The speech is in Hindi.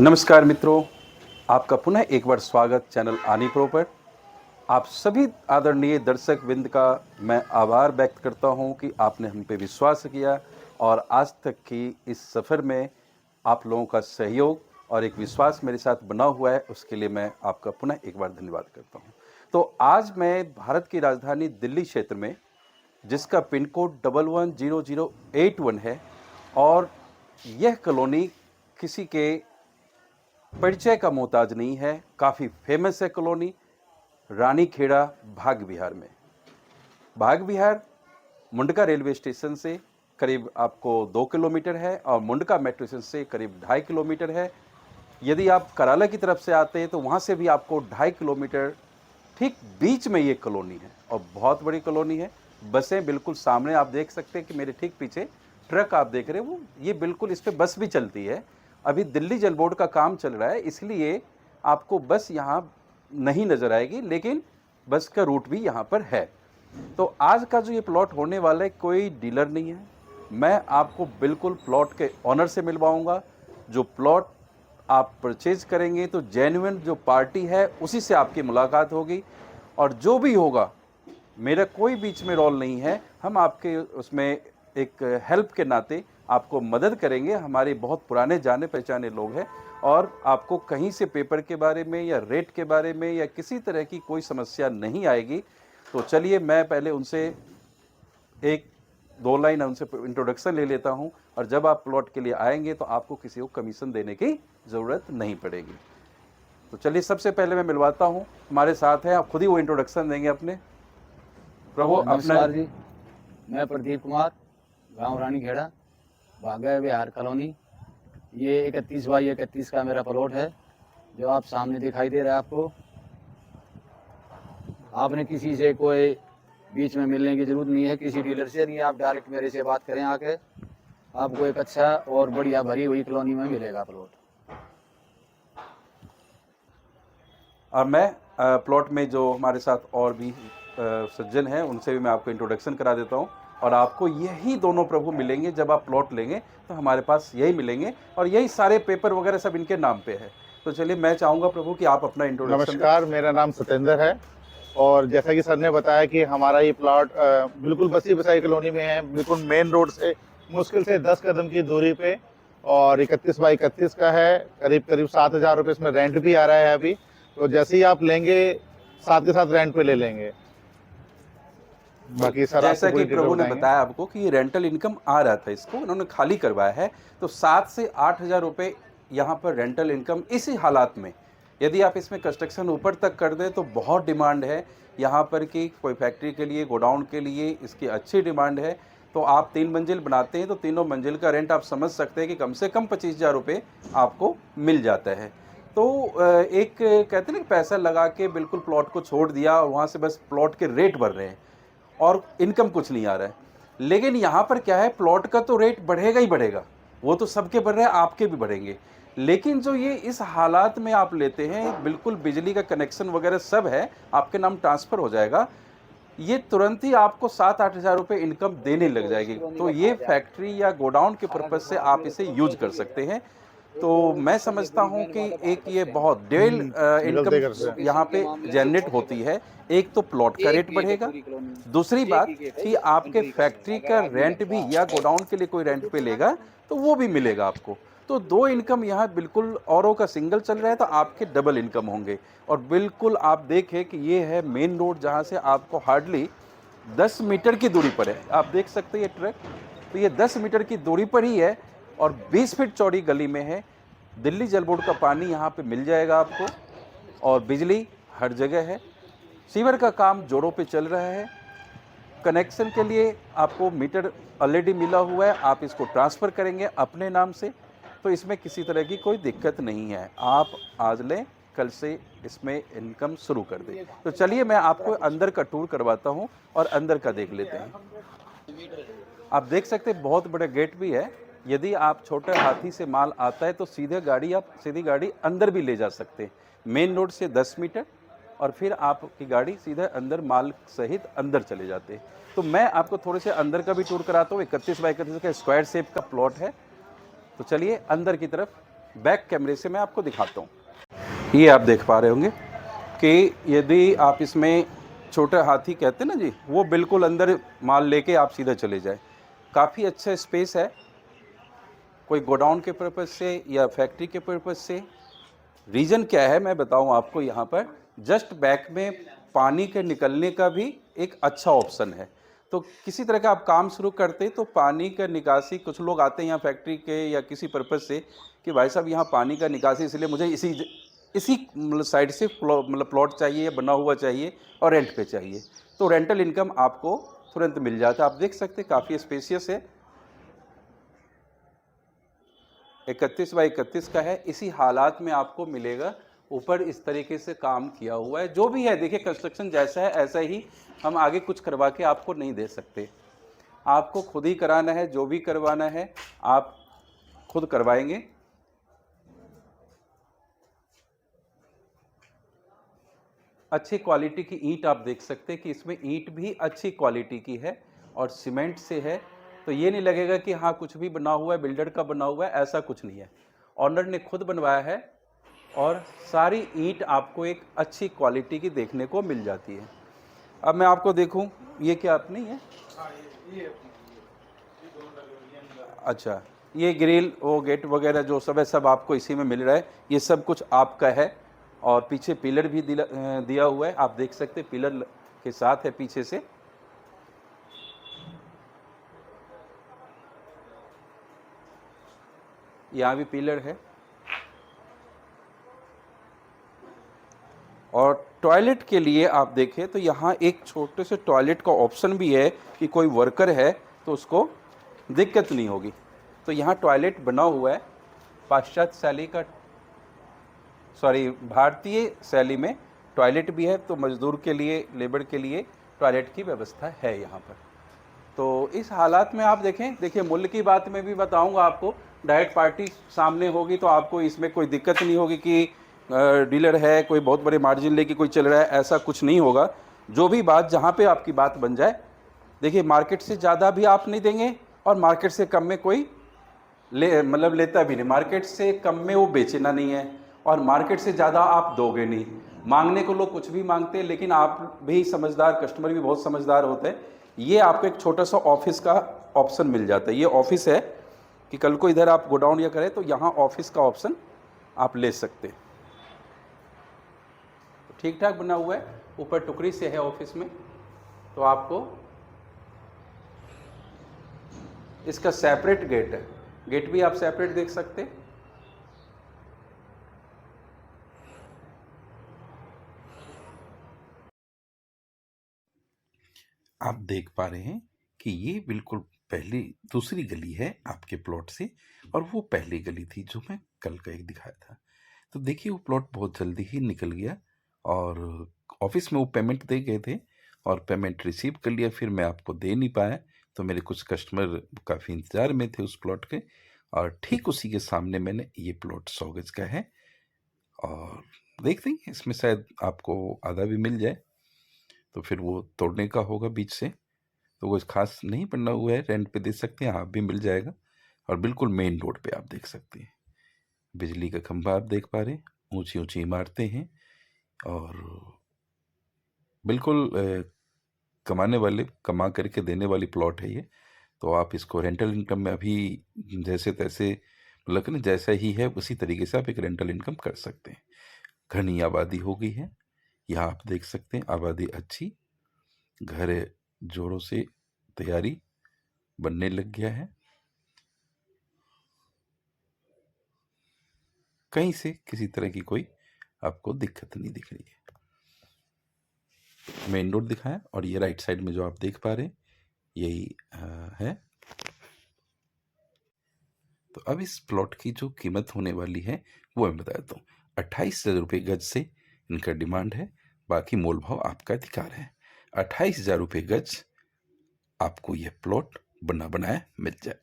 नमस्कार मित्रों, आपका पुनः एक बार स्वागत चैनल आनी प्रो पर। आप सभी आदरणीय दर्शक वृंद का मैं आभार व्यक्त करता हूं कि आपने हम पे विश्वास किया और आज तक की इस सफ़र में आप लोगों का सहयोग और एक विश्वास मेरे साथ बना हुआ है, उसके लिए मैं आपका पुनः एक बार धन्यवाद करता हूं। तो आज मैं भारत की राजधानी दिल्ली क्षेत्र में, जिसका पिन कोड 110081 है, और यह कॉलोनी किसी के परिचय का मोहताज नहीं है। काफ़ी फेमस है कॉलोनी, रानीखेड़ा भाग विहार में। भाग विहार मुंडका रेलवे स्टेशन से करीब आपको 2 किलोमीटर है और मुंडका मेट्रो स्टेशन से करीब 2.5 किलोमीटर है। यदि आप कराला की तरफ से आते हैं तो वहाँ से भी आपको 2.5 किलोमीटर, ठीक बीच में ये कॉलोनी है और बहुत बड़ी कॉलोनी है। बसें बिल्कुल सामने आप देख सकते हैं कि मेरे ठीक पीछे ट्रक आप देख रहे हैं, वो ये बिल्कुल इस पे बस भी चलती है। अभी दिल्ली जल बोर्ड का काम चल रहा है, इसलिए आपको बस यहाँ नहीं नज़र आएगी, लेकिन बस का रूट भी यहाँ पर है। तो आज का जो ये प्लॉट होने वाला है, कोई डीलर नहीं है, मैं आपको बिल्कुल प्लॉट के ऑनर से मिलवाऊंगा। जो प्लॉट आप परचेज करेंगे तो जेन्युइन जो पार्टी है उसी से आपकी मुलाकात होगी, और जो भी होगा मेरा कोई बीच में रोल नहीं है। हम आपके उसमें एक हेल्प के नाते आपको मदद करेंगे। हमारे बहुत पुराने जाने पहचाने लोग हैं और आपको कहीं से पेपर के बारे में या रेट के बारे में या किसी तरह की कोई समस्या नहीं आएगी। तो चलिए मैं पहले उनसे एक दो लाइन उनसे इंट्रोडक्शन ले लेता हूं, और जब आप प्लॉट के लिए आएंगे तो आपको किसी को कमीशन देने की ज़रूरत नहीं पड़ेगी। तो चलिए सबसे पहले मैं मिलवाता हूं, हमारे साथ हैं, आप खुद ही वो इंट्रोडक्शन देंगे अपने। प्रभु अपना। नमस्कार जी, मैं प्रदीप कुमार, गांव रानीखेड़ा, भाग्य विहार कॉलोनी। ये 31/31 का मेरा प्लॉट है, जो आप सामने दिखाई दे रहा है आपको। आपने किसी से कोई बीच में मिलने की जरूरत नहीं है, किसी डीलर से नहीं, आप डायरेक्ट मेरे से बात करें आके। आपको एक अच्छा और बढ़िया भरी हुई कॉलोनी में मिलेगा प्लॉट। और मैं प्लॉट में जो हमारे साथ और भी सज्जन हैं उनसे भी मैं आपको इंट्रोडक्शन करा देता हूं, और आपको यही दोनों प्रभु मिलेंगे। जब आप प्लॉट लेंगे तो हमारे पास यही मिलेंगे, और यही सारे पेपर वगैरह सब इनके नाम पे है। तो चलिए मैं चाहूँगा प्रभु कि आप अपना इंट्रोडक्शन। नमस्कार, मेरा नाम सतेंद्र है। और जैसा कि सर ने बताया कि हमारा ये प्लॉट बिल्कुल बसी बसाई कॉलोनी में है, बिल्कुल मेन रोड से मुश्किल से 10 कदम की दूरी पे, और 31/31 का है। करीब करीब 7,000 रुपये इसमें रेंट भी आ रहा है अभी। तो जैसे ही आप लेंगे साथ के साथ रेंट पे ले लेंगे। बाकी सर जैसा आपको कि पूरी प्रभु डिटेल ने बताएंगे। बताया आपको कि ये रेंटल इनकम आ रहा था, इसको उन्होंने खाली करवाया है। तो 7 से 8,000 रुपये यहाँ पर रेंटल इनकम इसी हालात में, यदि आप इसमें कंस्ट्रक्शन ऊपर तक कर दें तो बहुत डिमांड है यहाँ पर कि कोई फैक्ट्री के लिए, गोडाउन के लिए इसकी अच्छी डिमांड है। तो आप 3 मंजिल बनाते हैं तो तीनों मंजिल का रेंट आप समझ सकते हैं कि कम से कम 25,000 रुपये आपको मिल जाता है। तो एक कहते हैं ना, पैसा लगा के बिल्कुल प्लॉट को छोड़ दिया और वहाँ से बस प्लॉट के रेट बढ़ रहे हैं और इनकम कुछ नहीं आ रहा है। लेकिन यहाँ पर क्या है, प्लॉट का तो रेट बढ़ेगा ही बढ़ेगा, वो तो सबके बढ़ रहे हैं, आपके भी बढ़ेंगे। लेकिन जो ये इस हालात में आप लेते हैं, बिल्कुल बिजली का कनेक्शन वगैरह सब है, आपके नाम ट्रांसफ़र हो जाएगा, ये तुरंत ही आपको 7-8 हज़ार रुपये इनकम देने लग जाएगी। तो ये फैक्ट्री या गोडाउन के पर्पज़ से आप इसे यूज कर सकते हैं। तो मैं समझता हूँ कि एक ये बहुत डेल इनकम यहाँ पे जनरेट होती है। एक तो प्लॉट का रेट बढ़ेगा, दूसरी बात कि आपके फैक्ट्री का रेंट भी या गोडाउन के लिए कोई रेंट पे लेगा तो वो भी मिलेगा आपको। तो 2 इनकम यहाँ बिल्कुल, औरों का सिंगल चल रहा है तो आपके डबल इनकम होंगे। और बिल्कुल आप देखें कि ये है मेन रोड, जहाँ से आपको हार्डली 10 मीटर की दूरी पर है। आप देख सकते हैं ये ट्रक, तो ये 10 मीटर की दूरी पर ही है और 20 फीट चौड़ी गली में है। दिल्ली जल बोर्ड का पानी यहाँ पे मिल जाएगा आपको, और बिजली हर जगह है। सीवर का काम जोरों पे चल रहा है। कनेक्शन के लिए आपको मीटर ऑलरेडी मिला हुआ है, आप इसको ट्रांसफ़र करेंगे अपने नाम से, तो इसमें किसी तरह की कोई दिक्कत नहीं है। आप आज लें, कल से इसमें इनकम शुरू कर दें। तो चलिए मैं आपको अंदर का टूर करवाता हूँ और अंदर का देख लेते हैं। आप देख सकते हैं बहुत बड़ा गेट भी है। यदि आप छोटे हाथी से माल आता है तो सीधी गाड़ी अंदर भी ले जा सकते हैं, मेन रोड से 10 मीटर, और फिर आपकी गाड़ी सीधा अंदर माल सहित अंदर चले जाते हैं। तो मैं आपको थोड़े से अंदर का भी टूर कराता हूँ। 31/31 का स्क्वायर शेप का प्लॉट है। तो चलिए अंदर की तरफ बैक कैमरे से मैं आपको दिखाता हूँ। ये आप देख पा रहे होंगे कि यदि आप इसमें छोटा हाथी कहते हैं ना जी, वो बिल्कुल अंदर माल लेके आप सीधा चले जाए। काफ़ी अच्छा स्पेस है, कोई गोडाउन के पर्पज़ से या फैक्ट्री के पर्पज़ से। रीज़न क्या है मैं बताऊं आपको। यहाँ पर जस्ट बैक में पानी के निकलने का भी एक अच्छा ऑप्शन है। तो किसी तरह का आप काम शुरू करते तो पानी का निकासी, कुछ लोग आते हैं यहाँ फैक्ट्री के या किसी पर्पज़ से कि भाई साहब यहाँ पानी का निकासी, इसलिए मुझे इसी मतलब साइड से प्लॉट चाहिए या बना हुआ चाहिए और रेंट पे चाहिए, तो रेंटल इनकम आपको तुरंत मिल जाता है। आप देख सकते हैं काफ़ी स्पेसियस है, 31 बाई 31 का है। इसी हालात में आपको मिलेगा। ऊपर इस तरीके से काम किया हुआ है। जो भी है देखिए, कंस्ट्रक्शन जैसा है ऐसा ही, हम आगे कुछ करवा के आपको नहीं दे सकते। आपको खुद ही कराना है, जो भी करवाना है आप खुद करवाएंगे। अच्छी क्वालिटी की ईंट आप देख सकते हैं कि इसमें ईंट भी अच्छी क्वालिटी की है और सीमेंट से है, तो ये नहीं लगेगा कि हाँ कुछ भी बना हुआ है, बिल्डर का बना हुआ है, ऐसा कुछ नहीं है। ऑनर ने खुद बनवाया है और सारी ईंट आपको एक अच्छी क्वालिटी की देखने को मिल जाती है। अब मैं आपको देखूं, ये क्या आप नहीं है? अच्छा, ये ग्रिल, वो गेट वगैरह जो सब है, सब आपको इसी में मिल रहा है। ये सब कुछ आपका है और पीछे पिलर भी दिया हुआ है, आप देख सकते हैं पिलर के साथ है पीछे से। यहाँ भी पिलर है और टॉयलेट के लिए आप देखें तो यहाँ एक छोटे से टॉयलेट का ऑप्शन भी है कि कोई वर्कर है तो उसको दिक्कत नहीं होगी। तो यहाँ टॉयलेट बना हुआ है पाश्चात्य शैली का, भारतीय शैली में टॉयलेट भी है, तो मजदूर के लिए, लेबर के लिए टॉयलेट की व्यवस्था है यहाँ पर। तो इस हालात में आप देखिए मूल्य की बात में भी बताऊंगा आपको। डायरेक्ट पार्टी सामने होगी तो आपको इसमें कोई दिक्कत नहीं होगी कि डीलर है, कोई बहुत बड़े मार्जिन लेके कोई चल रहा है, ऐसा कुछ नहीं होगा। जो भी बात, जहाँ पे आपकी बात बन जाए, देखिए मार्केट से ज़्यादा भी आप नहीं देंगे और मार्केट से कम में कोई लेता भी नहीं। मार्केट से कम में वो बेचना नहीं है और मार्केट से ज़्यादा आप दोगे नहीं। मांगने को लोग कुछ भी मांगते हैं, लेकिन आप भी समझदार, कस्टमर भी बहुत समझदार होते हैं। ये आपको एक छोटा सा ऑफिस का ऑप्शन मिल जाता है। ये ऑफिस है कि कल को इधर आप गोडाउन या करें तो यहाँ ऑफिस का ऑप्शन आप ले सकते हैं। तो ठीक ठाक बना हुआ है, ऊपर टुकड़ी से है ऑफिस में, तो आपको इसका सेपरेट गेट है। गेट भी आप सेपरेट देख सकते हैं। आप देख पा रहे हैं कि ये बिल्कुल दूसरी गली है आपके प्लॉट से, और वो पहली गली थी जो मैं कल का एक दिखाया था। तो देखिए वो प्लॉट बहुत जल्दी ही निकल गया और ऑफिस में वो पेमेंट दे गए थे और पेमेंट रिसीव कर लिया। फिर मैं आपको दे नहीं पाया, तो मेरे कुछ कस्टमर काफ़ी इंतज़ार में थे उस प्लॉट के, और ठीक उसी के सामने मैंने ये प्लॉट 100 गज का है और देखते हैं इसमें शायद आपको आधा भी मिल जाए। तो फिर वो तोड़ने का होगा बीच से, तो कुछ खास नहीं बनना हुआ है, रेंट पे दे सकते हैं, आप भी मिल जाएगा। और बिल्कुल मेन रोड पे आप देख सकते हैं, बिजली का खंभा आप देख पा रहे हैं, ऊंची ऊंची इमारतें हैं और बिल्कुल कमाने वाले, कमा करके देने वाली प्लॉट है ये। तो आप इसको रेंटल इनकम में अभी जैसे तैसे मतलब ना जैसा ही है उसी तरीके से आप एक रेंटल इनकम कर सकते हैं। घनी आबादी हो गई है यहाँ, आप देख सकते हैं आबादी अच्छी, घर जोरों से तैयारी बनने लग गया है। कहीं से किसी तरह की कोई आपको दिक्कत नहीं दिख रही है। मेन रोड दिखाया और ये राइट साइड में जो आप देख पा रहे हैं यही है। तो अब इस प्लॉट की जो कीमत होने वाली है वो मैं बता देता हूँ। 28,000 रुपये गज से इनका डिमांड है, बाकी मोल भाव आपका अधिकार है। 28,000 रुपये गज आपको यह प्लॉट बना बनाया मिल जाए।